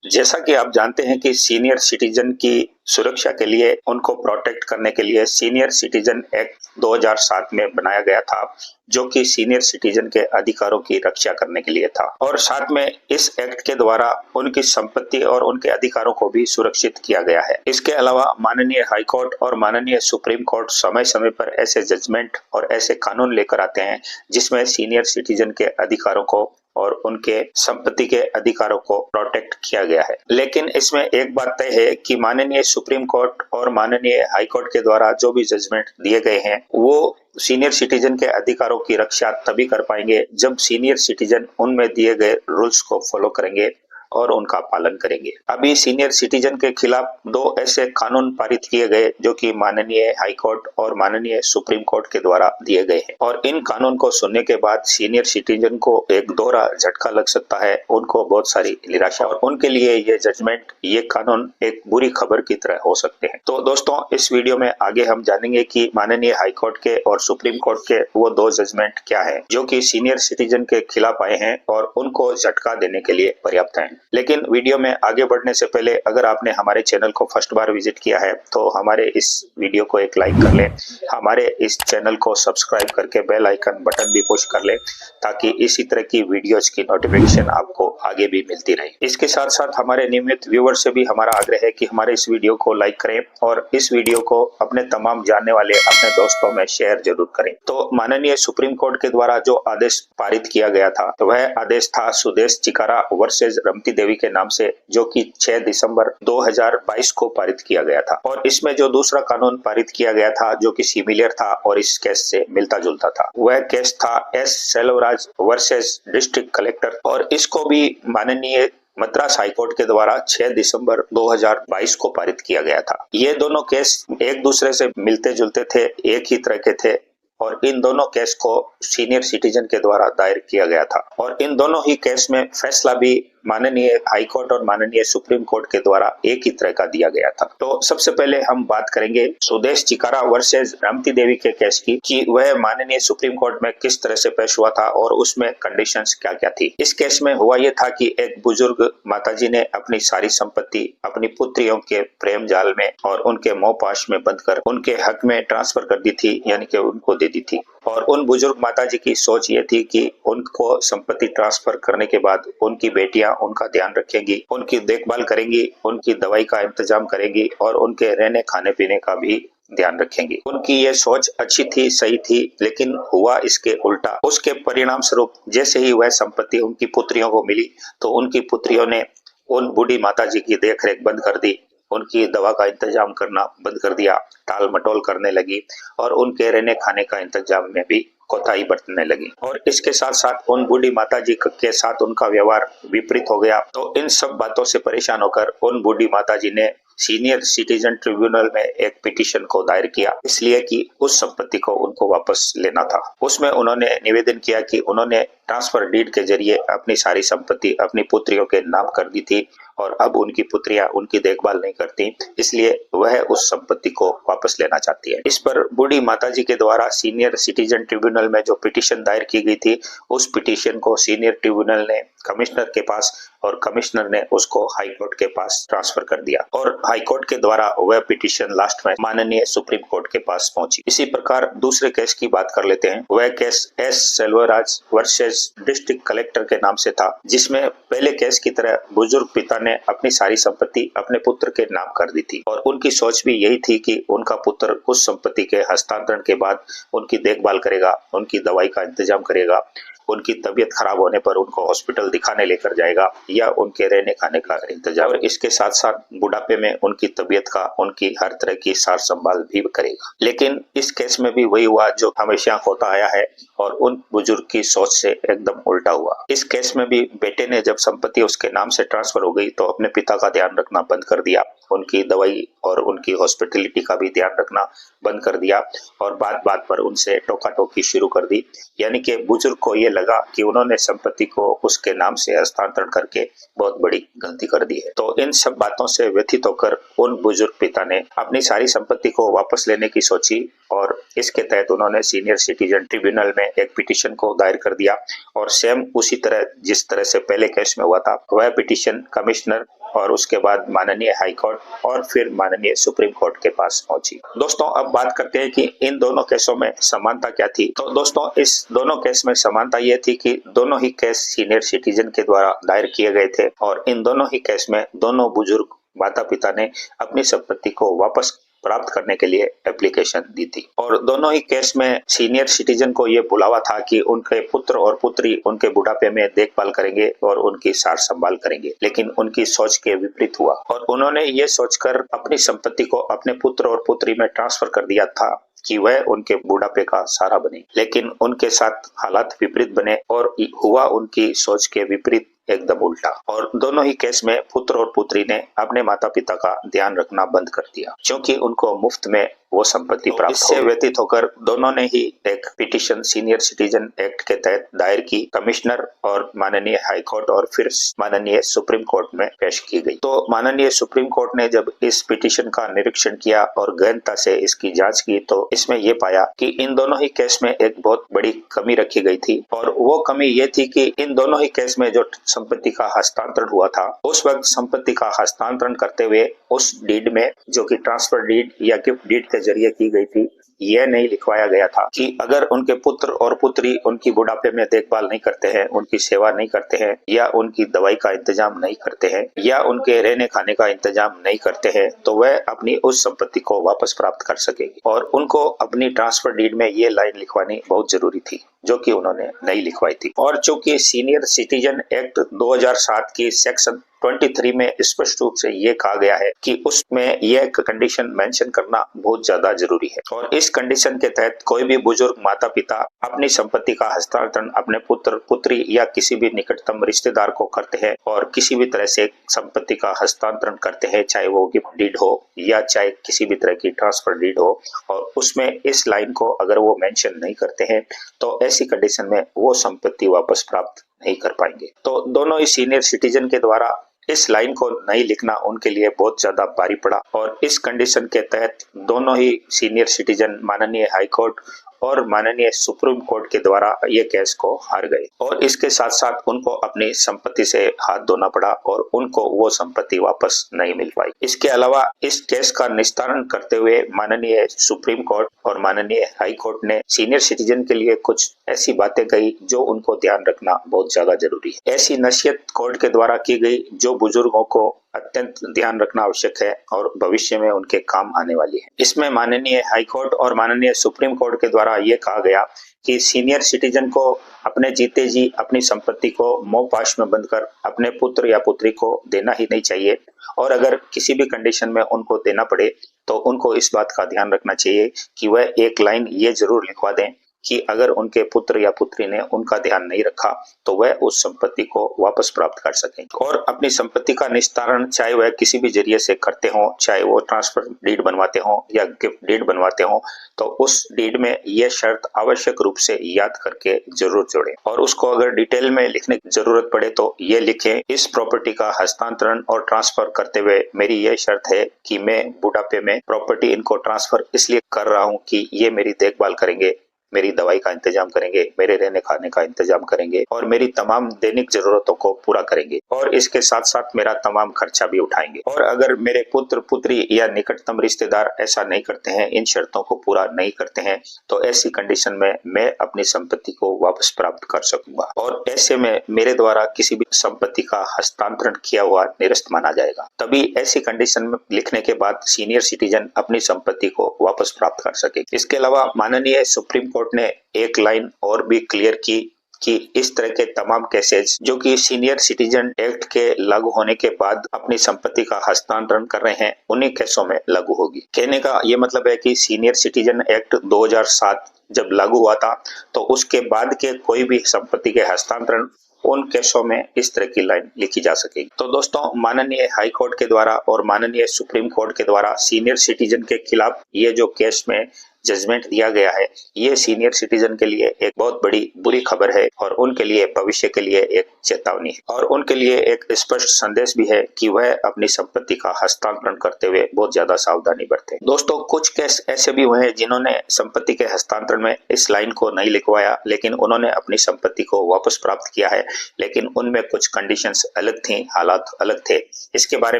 जैसा कि आप जानते हैं कि सीनियर सिटीजन की सुरक्षा के लिए, उनको प्रोटेक्ट करने के लिए सीनियर सिटीजन एक्ट 2007 में बनाया गया था, जो कि सीनियर सिटीजन के अधिकारों की रक्षा करने के लिए था। और साथ में इस एक्ट के द्वारा उनकी संपत्ति और उनके अधिकारों को भी सुरक्षित किया गया है। इसके अलावा माननीय हाई कोर्ट और माननीय सुप्रीम कोर्ट समय समय पर ऐसे जजमेंट और ऐसे कानून लेकर आते हैं जिसमें सीनियर सिटीजन के अधिकारों को और उनके संपत्ति के अधिकारों को प्रोटेक्ट किया गया है। लेकिन इसमें एक बात तय है कि माननीय सुप्रीम कोर्ट और माननीय हाई कोर्ट के द्वारा जो भी जजमेंट दिए गए हैं वो सीनियर सिटीजन के अधिकारों की रक्षा तभी कर पाएंगे जब सीनियर सिटीजन उनमें दिए गए रूल्स को फॉलो करेंगे और उनका पालन करेंगे। अभी सीनियर सिटीजन के खिलाफ 2 ऐसे कानून पारित किए गए जो कि माननीय हाई कोर्ट और माननीय सुप्रीम कोर्ट के द्वारा दिए गए हैं। और इन कानून को सुनने के बाद सीनियर सिटीजन को एक दोहरा झटका लग सकता है, उनको बहुत सारी निराशा, और उनके लिए ये जजमेंट, ये कानून एक बुरी खबर की तरह हो सकते हैं। तो दोस्तों, इस वीडियो में आगे हम जानेंगे कि माननीय हाई कोर्ट के और सुप्रीम कोर्ट के वो 2 जजमेंट क्या है जो कि सीनियर सिटीजन के खिलाफ आए हैं और उनको झटका देने के लिए पर्याप्त है। लेकिन वीडियो में आगे बढ़ने से पहले अगर आपने हमारे चैनल को फर्स्ट बार विजिट किया है तो हमारे इस वीडियो को एक लाइक कर ले, हमारे इस चैनल को सब्सक्राइब करके बेल आइकन बटन भी पुश कर ले ताकि इसी तरह की वीडियोस की नोटिफिकेशन आपको आगे भी मिलती रहे। इसके साथ साथ हमारे नियमित व्यूअर से भी हमारा आग्रह है कि हमारे इस वीडियो को लाइक करें और इस वीडियो को अपने तमाम जानने वाले अपने दोस्तों में शेयर जरूर करें। तो माननीय सुप्रीम कोर्ट के द्वारा जो आदेश पारित किया गया था वह आदेश था सुदेश चिकारा वर्सेस रमती देवी के नाम से, जो कि 6 दिसंबर 2022 को पारित किया गया था। और इसमें जो दूसरा कानून पारित किया गया था जो कि सिमिलर था और इस केस से मिलता जुलता था, वह केस था S Selvaraj versus district collector, और इसको भी माननीय मद्रास हाईकोर्ट के द्वारा 6 दिसंबर 2022 को पारित किया गया था। ये दोनों केस एक दूसरे से मिलते जुलते थे, एक ही तरह के थे, और इन दोनों केस को सीनियर सिटीजन के द्वारा दायर किया गया था। और इन दोनों ही केस में फैसला भी माननीय हाई कोर्ट और माननीय सुप्रीम कोर्ट के द्वारा एक ही तरह का दिया गया था। तो सबसे पहले हम बात करेंगे सुदेश चिकारा वर्सेस रमती देवी के केस की, कि वह माननीय सुप्रीम कोर्ट में किस तरह से पेश हुआ था और उसमें कंडीशंस क्या क्या थी। इस केस में हुआ यह था कि एक बुजुर्ग माताजी ने अपनी सारी संपत्ति अपनी पुत्रियों के प्रेम जाल में और उनके मोहपाश में बंधकर उनके हक में ट्रांसफर कर दी थी, यानी कि उनको दे दी थी। और उन बुजुर्ग माताजी की सोच ये थी कि उनको संपत्ति ट्रांसफर करने के बाद उनकी बेटियां उनका ध्यान रखेंगी, उनकी देखभाल करेंगी, उनकी दवाई का इंतजाम करेंगी और उनके रहने खाने पीने का भी ध्यान रखेंगी। उनकी ये सोच अच्छी थी, सही थी, लेकिन हुआ इसके उल्टा। उसके परिणाम स्वरूप जैसे ही वह संपत्ति उनकी पुत्रियों को मिली तो उनकी पुत्रियों ने उन बूढ़ी माताजी की देखरेख बंद कर दी, उनकी दवा का इंतजाम करना बंद कर दिया, टाल मटोल करने लगी और उनके रहने खाने का इंतजाम में भी कोताही बरतने लगी। और इसके साथ साथ उन बूढ़ी माताजी के साथ उनका व्यवहार विपरीत हो गया। तो इन सब बातों से परेशान होकर उन बूढ़ी माताजी ने सीनियर सिटीजन ट्रिब्यूनल में एक पिटीशन को दायर किया, इसलिए कि उस संपत्ति को उनको वापस लेना था। उसमें उन्होंने निवेदन किया कि उन्होंने ट्रांसफर डीड के जरिए अपनी सारी संपत्ति अपनी पुत्रियों के नाम कर दी थी और अब उनकी पुत्रियां उनकी देखभाल नहीं करती, इसलिए वह उस संपत्ति को वापस लेना चाहती है। इस पर बूढ़ी माताजी के द्वारा सीनियर सिटीजन ट्रिब्यूनल में जो पिटीशन दायर की गई थी, उस पिटीशन को सीनियर ट्रिब्यूनल ने कमिश्नर के पास और कमिश्नर ने उसको हाई कोर्ट के पास ट्रांसफर कर दिया और हाई कोर्ट के द्वारा वह पिटीशन लास्ट में माननीय सुप्रीम कोर्ट के पास पहुंची। इसी प्रकार दूसरे केस की बात कर लेते हैं। वह case S Selvaraj versus district collector के नाम से था, जिसमें पहले केस की तरह बुजुर्ग पिता ने अपनी सारी संपत्ति अपने पुत्र के नाम कर दी थी और उनकी सोच भी यही थी कि उनका पुत्र उस संपत्ति के हस्तांतरण के बाद उनकी देखभाल करेगा, उनकी दवाई का इंतजाम करेगा, उनकी तबीयत खराब होने पर उनको हॉस्पिटल दिखाने लेकर जाएगा या उनके रहने खाने का इंतजाम, और इसके साथ साथ बुढ़ापे में उनकी तबीयत का, उनकी हर तरह की सार संभाल भी करेगा। लेकिन इस केस में भी वही हुआ जो हमेशा होता आया है और उन बुजुर्ग की सोच से एकदम उल्टा हुआ। इस केस में भी बेटे ने जब संपत्ति उसके नाम से ट्रांसफर हो गई तो अपने पिता का ध्यान रखना बंद कर दिया, उनकी दवाई और उनकी हॉस्पिटलिटी का भी ध्यान रखना बंद कर दिया और बात बात पर उनसे टोका टोकी शुरू कर दी। यानी कि बुजुर्ग को ये लगा कि उन्होंने संपत्ति को उसके नाम से हस्तांतरण करके बहुत बड़ी गलती कर दी है। तो इन सब बातों से व्यथित होकर उन बुजुर्ग पिता ने अपनी सारी संपत्ति को वापस लेने की सोची और इसके तहत उन्होंने सीनियर सिटीजन ट्रिब्यूनल में एक पिटीशन को दायर कर दिया और सेम उसी तरह जिस तरह से पहले केस में हुआ था वह पिटीशन कमिश्नर और उसके बाद माननीय हाई कोर्ट और फिर माननीय सुप्रीम कोर्ट के पास पहुंची। दोस्तों अब बात करते हैं कि इन दोनों केसों में समानता क्या थी। तो दोस्तों इस दोनों केस में समानता ये थी कि दोनों ही केस सीनियर सिटीजन के द्वारा दायर किए गए थे और इन दोनों ही केस में दोनों बुजुर्ग माता पिता ने अपनी संपत्ति को वापस प्राप्त करने के लिए एप्लीकेशन दी थी और दोनों ही केस में सीनियर सिटीजन को ये बुलावा था कि उनके पुत्र और पुत्री उनके बुढ़ापे में देखभाल करेंगे और उनकी सार संभाल करेंगे, लेकिन उनकी सोच के विपरीत हुआ और उन्होंने ये सोचकर अपनी संपत्ति को अपने पुत्र और पुत्री में ट्रांसफर कर दिया था कि वह उनके बुढ़ापे का सहारा बने, लेकिन उनके साथ हालात विपरीत बने और हुआ उनकी सोच के विपरीत एकदम उल्टा। और दोनों ही केस में पुत्र और पुत्री ने अपने माता पिता का ध्यान रखना बंद कर दिया क्योंकि उनको मुफ्त में वो संपत्ति प्राप्त इससे व्यतीत होकर दोनों ने ही एक पिटीशन सीनियर सिटीजन एक्ट के तहत दायर की, कमिश्नर और माननीय हाई कोर्ट और फिर माननीय सुप्रीम कोर्ट में पेश की गई। तो माननीय सुप्रीम कोर्ट ने जब इस पिटीशन का निरीक्षण किया और गहनता से इसकी जांच की तो इसमें यह पाया कि इन दोनों ही केस में एक बहुत बड़ी कमी रखी गई थी और वो कमी ये थी कि इन दोनों ही केस में जो संपत्ति का हस्तांतरण हुआ था उस वक्त संपत्ति का हस्तांतरण करते हुए उस डीड में जो कि ट्रांसफर डीड या गिफ्ट डीड के जरिए की गई थी यह नहीं लिखवाया गया था कि अगर उनके पुत्र और पुत्री उनकी बुढ़ापे में देखभाल नहीं करते हैं, उनकी सेवा नहीं करते हैं या उनकी दवाई का इंतजाम नहीं करते हैं या उनके रहने खाने का इंतजाम नहीं करते हैं तो वह अपनी उस संपत्ति को वापस प्राप्त कर सकेगी और उनको अपनी ट्रांसफर डीड में ये लाइन लिखवानी बहुत जरूरी थी जो कि उन्होंने नहीं लिखवाई थी। और चूंकि सीनियर सिटीजन एक्ट 2007 की सेक्शन 23 में स्पष्ट रूप से ये कहा गया है कि उसमें यह कंडीशन मेंशन करना बहुत ज्यादा जरूरी है और इस कंडीशन के तहत कोई भी बुजुर्ग माता पिता अपनी संपत्ति का हस्तांतरण अपने पुत्र पुत्री या किसी भी निकटतम रिश्तेदार को करते हैं और किसी भी तरह से संपत्ति का हस्तांतरण करते हैं, चाहे वो गिफ्ट डीड हो या चाहे किसी भी तरह की ट्रांसफर डीड हो, और उसमें इस लाइन को अगर वो मेंशन नहीं करते हैं तो ऐसी कंडीशन में वो संपत्ति वापस प्राप्त नहीं कर पाएंगे। तो दोनों ही सीनियर सिटीजन के द्वारा इस लाइन को नहीं लिखना उनके लिए बहुत ज्यादा भारी पड़ा और इस कंडीशन के तहत दोनों ही सीनियर सिटीजन माननीय हाई कोर्ट और माननीय सुप्रीम कोर्ट के द्वारा ये केस को हार गए और इसके साथ साथ उनको अपनी संपत्ति से हाथ धोना पड़ा और उनको वो संपत्ति वापस नहीं मिल पाई। इसके अलावा इस केस का निस्तारण करते हुए माननीय सुप्रीम कोर्ट और माननीय हाई कोर्ट ने सीनियर सिटीजन के लिए कुछ ऐसी बातें कही जो उनको ध्यान रखना बहुत ज्यादा जरूरी है। ऐसी नसीहत कोर्ट के द्वारा की गई जो बुजुर्गों को अत्यंत ध्यान रखना आवश्यक है और भविष्य में उनके काम आने वाली है। इसमें माननीय हाई कोर्ट और माननीय सुप्रीम कोर्ट के द्वारा ये कहा गया कि सीनियर सिटीजन को अपने जीते जी अपनी संपत्ति को मोहपाश में बंधकर अपने पुत्र या पुत्री को देना ही नहीं चाहिए और अगर किसी भी कंडीशन में उनको देना पड़े तो उनको इस बात का ध्यान रखना चाहिए कि वह एक लाइन ये जरूर लिखवा दें कि अगर उनके पुत्र या पुत्री ने उनका ध्यान नहीं रखा तो वह उस संपत्ति को वापस प्राप्त कर सकें और अपनी संपत्ति का निस्तारण चाहे वह किसी भी जरिए से करते हो, चाहे वो ट्रांसफर डीड बनवाते हो या गिफ्ट डीड बनवाते हो, तो उस डीड में यह शर्त आवश्यक रूप से याद करके जरूर जोड़ें और उसको अगर डिटेल में लिखने की जरूरत पड़े तो ये लिखें, इस प्रॉपर्टी का हस्तांतरण और ट्रांसफर करते हुए मेरी यह शर्त है कि मैं बुढ़ापे में प्रॉपर्टी इनको ट्रांसफर इसलिए कर रहा हूँ कि ये मेरी देखभाल करेंगे, मेरी दवाई का इंतजाम करेंगे, मेरे रहने खाने का इंतजाम करेंगे और मेरी तमाम दैनिक जरूरतों को पूरा करेंगे और इसके साथ साथ मेरा तमाम खर्चा भी उठाएंगे। और अगर मेरे पुत्र पुत्री या निकटतम रिश्तेदार ऐसा नहीं करते हैं, इन शर्तों को पूरा नहीं करते हैं, तो ऐसी कंडीशन में मैं अपनी संपत्ति को वापस प्राप्त कर सकूंगा और ऐसे में मेरे द्वारा किसी भी संपत्ति का हस्तांतरण किया हुआ निरस्त माना जाएगा। तभी ऐसी कंडीशन में लिखने के बाद सीनियर सिटीजन अपनी संपत्ति को वापस प्राप्त कर सके। इसके अलावा माननीय सुप्रीम कोर्ट ने एक लाइन और भी क्लियर की कि इस तरह के तमाम केसेस जो कि सीनियर सिटीजन एक्ट के लागू होने के बाद अपनी संपत्ति का हस्तांतरण कर रहे हैं उन्हीं केसों में लागू होगी। कहने का ये मतलब है कि सीनियर सिटीजन एक्ट 2007 जब लागू हुआ था तो उसके बाद के कोई भी संपत्ति के हस्तांतरण उन केसों में इस तरह की लाइन लिखी जा सकेगी। तो दोस्तों माननीय हाई कोर्ट के द्वारा और माननीय सुप्रीम कोर्ट के द्वारा सीनियर सिटीजन के खिलाफ ये जो केस में जजमेंट दिया गया है, ये सीनियर सिटीजन के लिए एक बहुत बड़ी बुरी खबर है और उनके लिए भविष्य के लिए एक चेतावनी है और उनके लिए एक स्पष्ट संदेश भी है कि वह अपनी संपत्ति का हस्तांतरण करते हुए बहुत ज्यादा सावधानी बरतें। दोस्तों, कुछ केस ऐसे भी हुए हैं जिन्होंने संपत्ति के हस्तांतरण में इस लाइन को नहीं लिखवाया, लेकिन उन्होंने अपनी संपत्ति को वापस प्राप्त किया है, लेकिन उनमें कुछ कंडीशंस अलग थी, हालात अलग थे। इसके बारे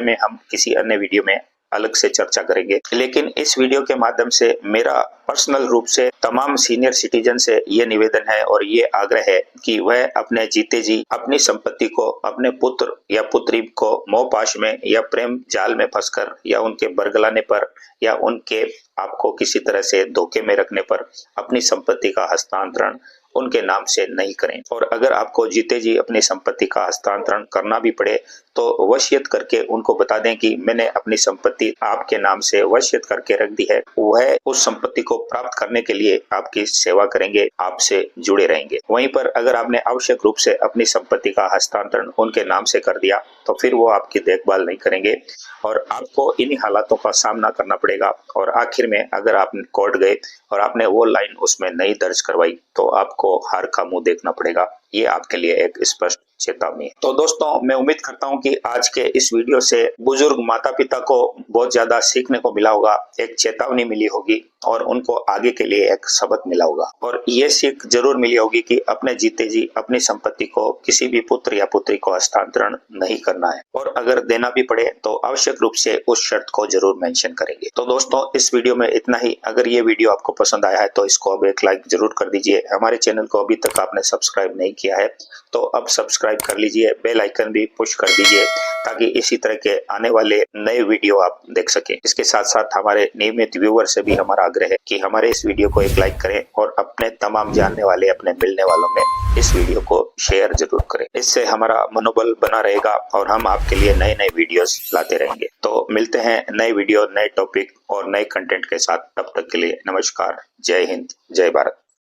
में हम किसी अन्य वीडियो में अलग से चर्चा करेंगे, लेकिन इस वीडियो के माध्यम से मेरा पर्सनल रूप से तमाम सीनियर सिटीजन से ये निवेदन है और ये आग्रह है कि वह अपने जीते जी अपनी संपत्ति को अपने पुत्र या पुत्री को मोहपाश में या प्रेम जाल में फंसकर या उनके बरगलाने पर या उनके आपको किसी तरह से धोखे में रखने पर अपनी संपत्ति का हस्तांतरण उनके नाम से नहीं करें। और अगर आपको जीते जी अपनी संपत्ति का हस्तांतरण करना भी पड़े तो वसीयत करके उनको बता दें कि मैंने अपनी संपत्ति आपके नाम से वसीयत करके रख दी है। वह उस संपत्ति को प्राप्त करने के लिए आपकी सेवा करेंगे, आपसे जुड़े रहेंगे। वहीं पर अगर आपने आवश्यक रूप से अपनी संपत्ति का हस्तांतरण उनके नाम से कर दिया तो फिर वो आपकी देखभाल नहीं करेंगे और आपको इन्हीं हालातों का सामना करना पड़ेगा। और आखिर में अगर आप कोर्ट गए और आपने वो लाइन उसमें नहीं दर्ज करवाई तो आपको हार का मुंह देखना पड़ेगा। ये आपके लिए एक स्पष्ट चेतावनी है। तो दोस्तों, मैं उम्मीद करता हूं कि आज के इस वीडियो से बुजुर्ग माता पिता को बहुत ज्यादा सीखने को मिला होगा, एक चेतावनी मिली होगी और उनको आगे के लिए एक सबक मिला होगा। और ये सीख जरूर मिली होगी कि अपने जीते जी अपनी संपत्ति को किसी भी पुत्र या पुत्री को हस्तांतरण नहीं करना है और अगर देना भी पड़े तो आवश्यक रूप से उस शर्त को जरूर मेंशन करेंगे। तो दोस्तों, इस वीडियो में इतना ही। अगर ये वीडियो आपको पसंद आया है तो इसको अब एक लाइक जरूर कर दीजिए। हमारे चैनल को अभी तक आपने सब्सक्राइब नहीं किया है तो अब सब्सक्राइब कर लीजिए, बेल आइकन भी पुश कर दीजिए ताकि इसी तरह के आने वाले नए वीडियो आप देख सकें। इसके साथ साथ हमारे नियमित व्यूअर से भी हमारा आग्रह है कि हमारे इस वीडियो को एक लाइक करें और अपने तमाम जानने वाले, अपने मिलने वालों में इस वीडियो को शेयर जरूर करें। इससे हमारा मनोबल बना रहेगा और हम आपके लिए नए नए वीडियोस लाते रहेंगे। तो मिलते हैं नए वीडियो, नए टॉपिक और नए कंटेंट के साथ। तब तक के लिए नमस्कार, जय हिंद, जय भारत।